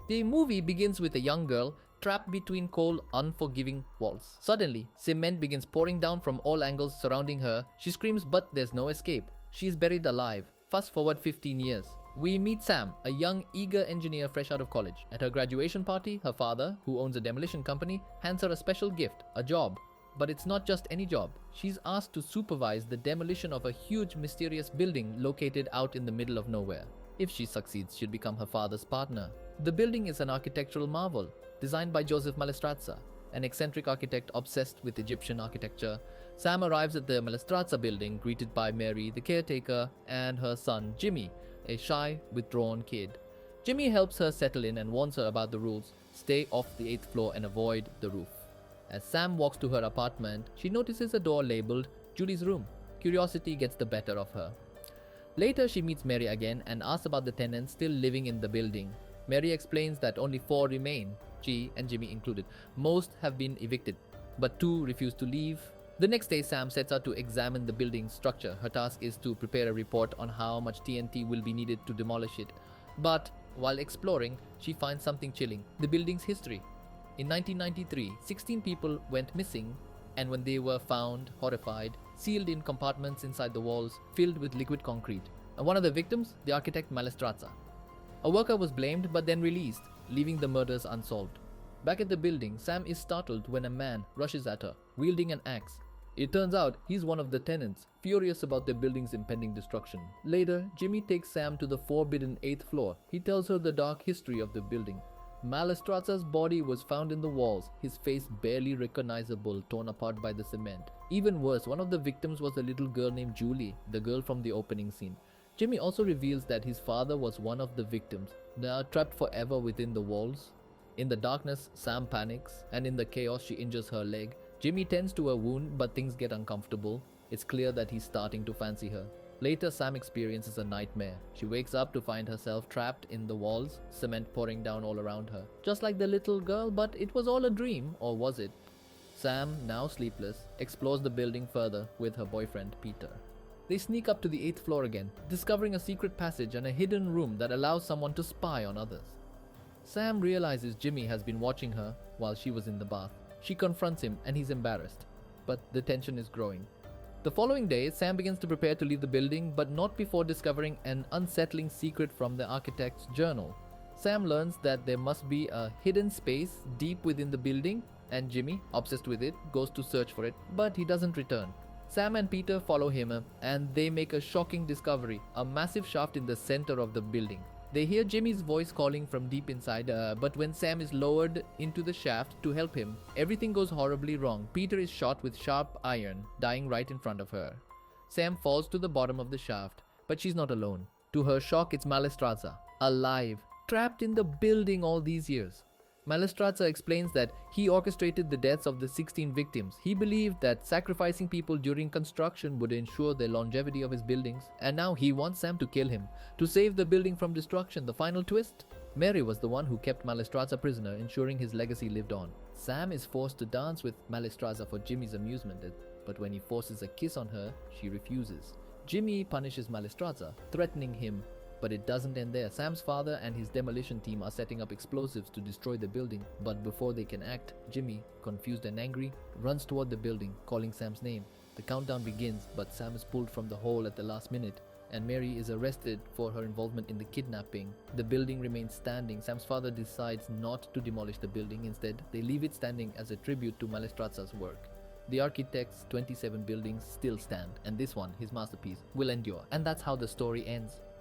The movie begins with a young girl trapped between cold, unforgiving walls. Suddenly, cement begins pouring down from all angles surrounding her. She screams, but there's no escape. She is buried alive. Fast forward 15 years. We meet Sam, a young, eager engineer fresh out of college. At her graduation party, her father, who owns a demolition company, hands her a special gift, a job. But it's not just any job. She's asked to supervise the demolition of a huge, mysterious building located out in the middle of nowhere. If she succeeds, she'll become her father's partner. The building is an architectural marvel, designed by Joseph Malestrazza, an eccentric architect obsessed with Egyptian architecture. Sam arrives at the Malestrazza building, greeted by Mary, the caretaker, and her son, Jimmy, a shy, withdrawn kid. Jimmy helps her settle in and warns her about the rules. Stay off the 8th floor and avoid the roof. As Sam walks to her apartment, she notices a door labeled Julie's room. Curiosity gets the better of her. Later, she meets Mary again and asks about the tenants still living in the building. Mary explains that only 4 remain, she and Jimmy included. Most have been evicted, but 2 refuse to leave. The next day, Sam sets out to examine the building's structure. Her task is to prepare a report on how much TNT will be needed to demolish it. But while exploring, she finds something chilling: the building's history. In 1993, 16 people went missing, and when they were found, horrified, sealed in compartments inside the walls, filled with liquid concrete. And one of the victims, the architect Malestrazza. A worker was blamed but then released, leaving the murders unsolved. Back at the building, Sam is startled when a man rushes at her, wielding an axe. It turns out he's one of the tenants, furious about the building's impending destruction. Later, Jimmy takes Sam to the forbidden 8th floor. He tells her the dark history of the building. Malestrazza's body was found in the walls, his face barely recognizable, torn apart by the cement. Even worse, one of the victims was a little girl named Julie, the girl from the opening scene. Jimmy also reveals that his father was one of the victims, now trapped forever within the walls. In the darkness, Sam panics, and in the chaos, she injures her leg. Jimmy tends to her wound, but things get uncomfortable. It's clear that he's starting to fancy her. Later, Sam experiences a nightmare. She wakes up to find herself trapped in the walls, cement pouring down all around her. Just like the little girl, but it was all a dream, or was it? Sam, now sleepless, explores the building further with her boyfriend, Peter. They sneak up to the 8th floor again, discovering a secret passage and a hidden room that allows someone to spy on others. Sam realizes Jimmy has been watching her while she was in the bath. She confronts him and he's embarrassed, but the tension is growing. The following day, Sam begins to prepare to leave the building, but not before discovering an unsettling secret from the architect's journal. Sam learns that there must be a hidden space deep within the building, and Jimmy, obsessed with it, goes to search for it, but he doesn't return. Sam and Peter follow him, and they make a shocking discovery: a massive shaft in the center of the building. They hear Jimmy's voice calling from deep inside, but when Sam is lowered into the shaft to help him, everything goes horribly wrong. Peter is shot with sharp iron, dying right in front of her. Sam falls to the bottom of the shaft, but she's not alone. To her shock, it's Malestrazza, alive, trapped in the building all these years. Malestrazza explains that he orchestrated the deaths of the 16 victims. He believed that sacrificing people during construction would ensure the longevity of his buildings, and now he wants Sam to kill him, to save the building from destruction. The final twist? Mary was the one who kept Malestrazza prisoner, ensuring his legacy lived on. Sam is forced to dance with Malestrazza for Jimmy's amusement, but when he forces a kiss on her, she refuses. Jimmy punishes Malestrazza, threatening him. But it doesn't end there. Sam's father and his demolition team are setting up explosives to destroy the building. But before they can act, Jimmy, confused and angry, runs toward the building, calling Sam's name. The countdown begins, but Sam is pulled from the hole at the last minute, and Mary is arrested for her involvement in the kidnapping. The building remains standing. Sam's father decides not to demolish the building. Instead, they leave it standing as a tribute to Malestrazza's work. The architect's 27 buildings still stand, and this one, his masterpiece, will endure. And that's how the story ends.